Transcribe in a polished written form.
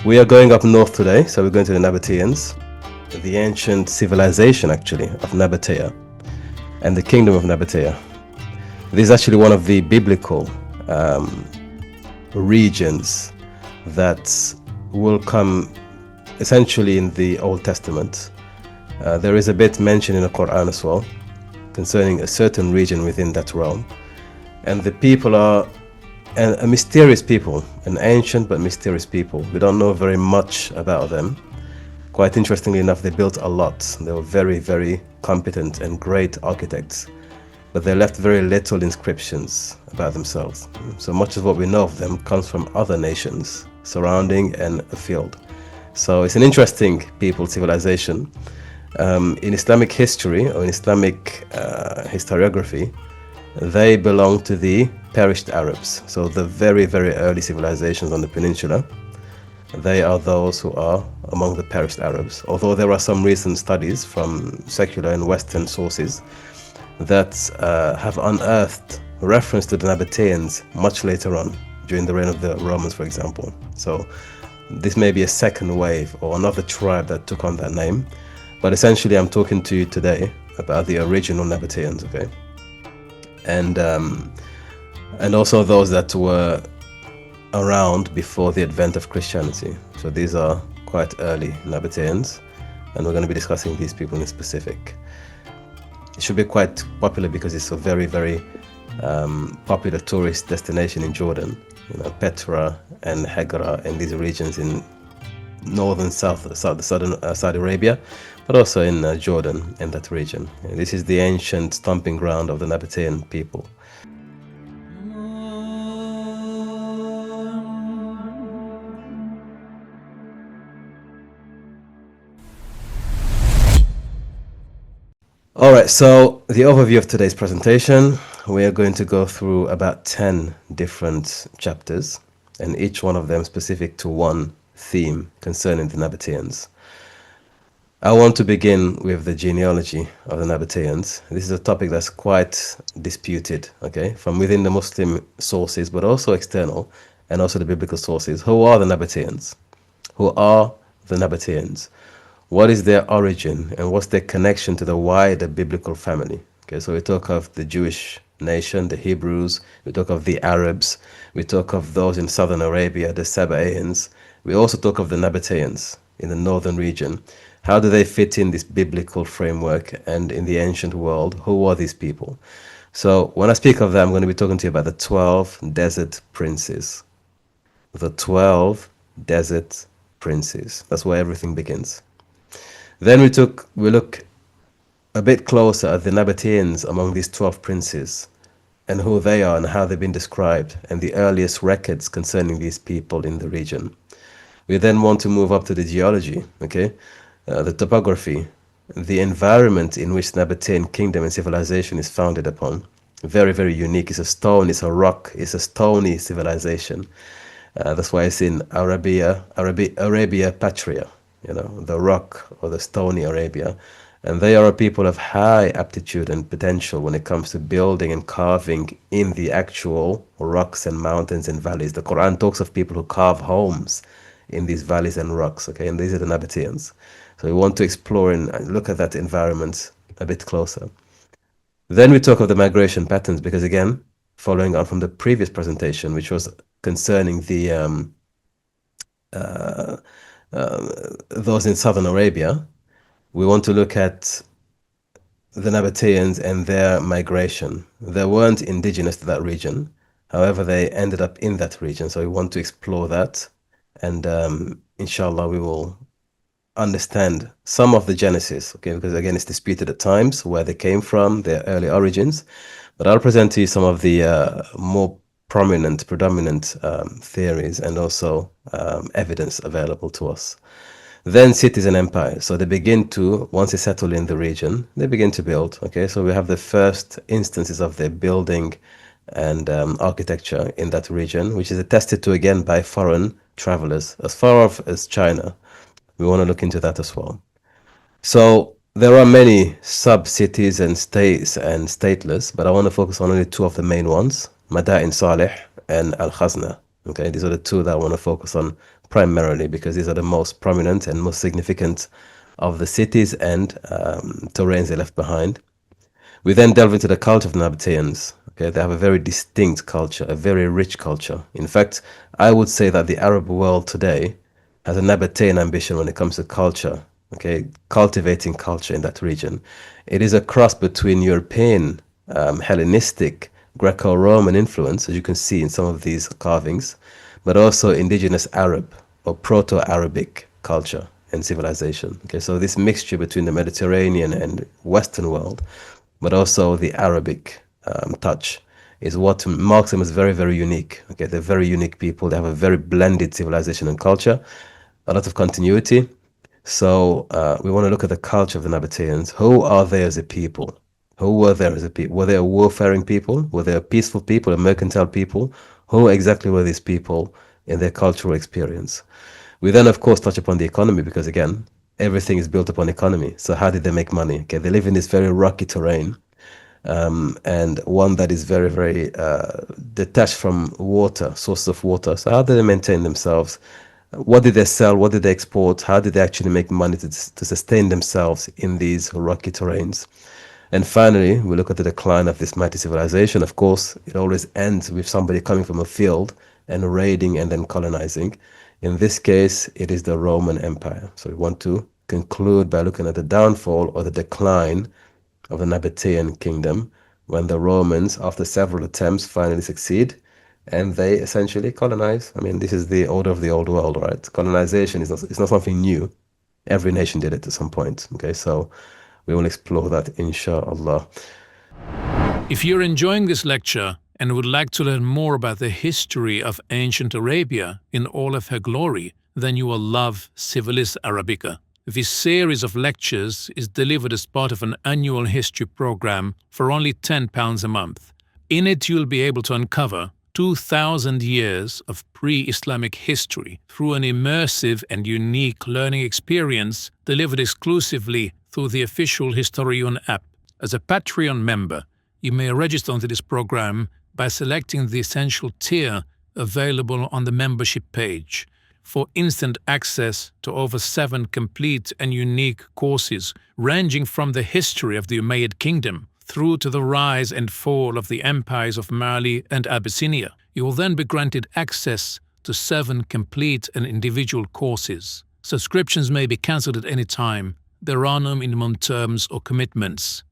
We are going up north today, so we're going to the Nabateans, the ancient civilization actually of Nabatea and the kingdom of Nabatea. This is actually one of the biblical regions that will come essentially in the Old Testament. There is a bit mentioned in the Quran as well concerning a certain region within that realm. And the people are a mysterious people, an ancient but mysterious people. We don't know very much about them. Quite interestingly enough, they built a lot. They were very, very competent and great architects, but they left very little inscriptions about themselves. So much of what we know of them comes from other nations surrounding and afield. So it's an interesting people, civilization. In Islamic history or in Islamic historiography, they belong to the perished Arabs. So the very, very early civilizations on the peninsula, they are those who are among the perished Arabs. Although there are some recent studies from secular and Western sources that have unearthed reference to the Nabateans much later on, during the reign of the Romans, for example. So this may be a second wave or another tribe that took on that name. But essentially, I'm talking to you today about the original Nabateans, okay? And also those that were around before the advent of Christianity. So these are quite early Nabateans, and we're going to be discussing these people in specific. It should be quite popular because it's a very, very popular tourist destination in Jordan. You know, Petra and Hagara and these regions in northern southern Saudi Arabia, but also in Jordan, in that region. And this is the ancient stomping ground of the Nabatean people. Alright, so the overview of today's presentation, we are going to go through about 10 different chapters, and each one of them specific to one theme concerning the Nabateans. I want to begin with the genealogy of the Nabateans. This is a topic that's quite disputed, okay, from within the Muslim sources, but also external, and also the biblical sources. Who are the Nabateans? Who are the Nabateans? What is their origin, and what's their connection to the wider biblical family? Okay, so we talk of the Jewish nation, the Hebrews, we talk of the Arabs, we talk of those in southern Arabia, the Sabaeans. We also talk of the Nabateans in the northern region. How do they fit in this biblical framework and in the ancient world? Who are these people? So when I speak of them, I'm going to be talking to you about the 12 desert princes. The 12 desert princes. That's where everything begins. Then we look a bit closer at the Nabateans among these 12 princes and who they are and how they've been described and the earliest records concerning these people in the region. We then want to move up to the geology, okay, the topography, the environment in which Nabatean kingdom and civilization is founded upon. Very, very unique. It's a stone, it's a rock, it's a stony civilization. That's why it's in Arabia Patria, you know, the rock or the stony Arabia. And they are a people of high aptitude and potential when it comes to building and carving in the actual rocks and mountains and valleys. The Quran talks of people who carve homes in these valleys and rocks, okay, and these are the Nabateans. So we want to explore and look at that environment a bit closer. Then we talk of the migration patterns, because again, following on from the previous presentation, which was concerning the those in southern Arabia, we want to look at the Nabateans and their migration. They weren't indigenous to that region. However, they ended up in that region. So we want to explore that. And inshallah, we will understand some of the genesis, okay? Because again, it's disputed at times where they came from, their early origins. But I'll present to you some of the more predominant theories and also evidence available to us. Then cities and empires. So they begin to, once they settle in the region, they begin to build. Okay, so we have the first instances of their building and architecture in that region, which is attested to again by foreign travelers as far off as China. We want to look into that as well. So there are many sub-cities and states and stateless, but I want to focus on only two of the main ones, Madain Salih and Al-Khazna. Okay, these are the two that I want to focus on primarily because these are the most prominent and most significant of the cities and terrains they left behind. We then delve into the culture of the Nabateans. Okay, they have a very distinct culture, a very rich culture. In fact, I would say that the Arab world today has a Nabatean ambition when it comes to culture. Okay, cultivating culture in that region. It is a cross between European, Hellenistic, Greco-Roman influence, as you can see in some of these carvings, but also indigenous Arab or Proto-Arabic culture and civilization. Okay, so this mixture between the Mediterranean and Western world, but also the Arabic touch, is what marks them as very, very unique. Okay, they're very unique people. They have a very blended civilization and culture, a lot of continuity. So we want to look at the culture of the Nabateans. Who are they as a people? Who were they as a people? Were they a warfaring people? Were they a peaceful people, a mercantile people? Who exactly were these people in their cultural experience? We then, of course, touch upon the economy because, again, everything is built upon economy. So how did they make money? Okay, they live in this very rocky terrain and one that is very, very detached from water, sources of water. So how did they maintain themselves? What did they sell? What did they export? How did they actually make money to sustain themselves in these rocky terrains? And finally, we look at the decline of this mighty civilization. Of course, it always ends with somebody coming from a field and raiding and then colonizing. In this case, it is the Roman Empire. So we want to conclude by looking at the downfall or the decline of the Nabatean kingdom when the Romans, after several attempts, finally succeed and they essentially colonize. I mean, this is the order of the old world, right? Colonization is not something new. Every nation did it at some point. Okay, so we will explore that, inshallah. If you're enjoying this lecture and would like to learn more about the history of ancient Arabia in all of her glory, then you will love Civilis Arabica. This series of lectures is delivered as part of an annual history program for only £10 a month. In it, you'll be able to uncover 2,000 years of pre-Islamic history through an immersive and unique learning experience delivered exclusively through the official Historion app. As a Patreon member, you may register onto this program by selecting the essential tier available on the membership page for instant access to over 7 complete and unique courses ranging from the history of the Umayyad kingdom through to the rise and fall of the empires of Mali and Abyssinia. You will then be granted access to 7 complete and individual courses. Subscriptions may be cancelled at any time. There are no minimum terms or commitments.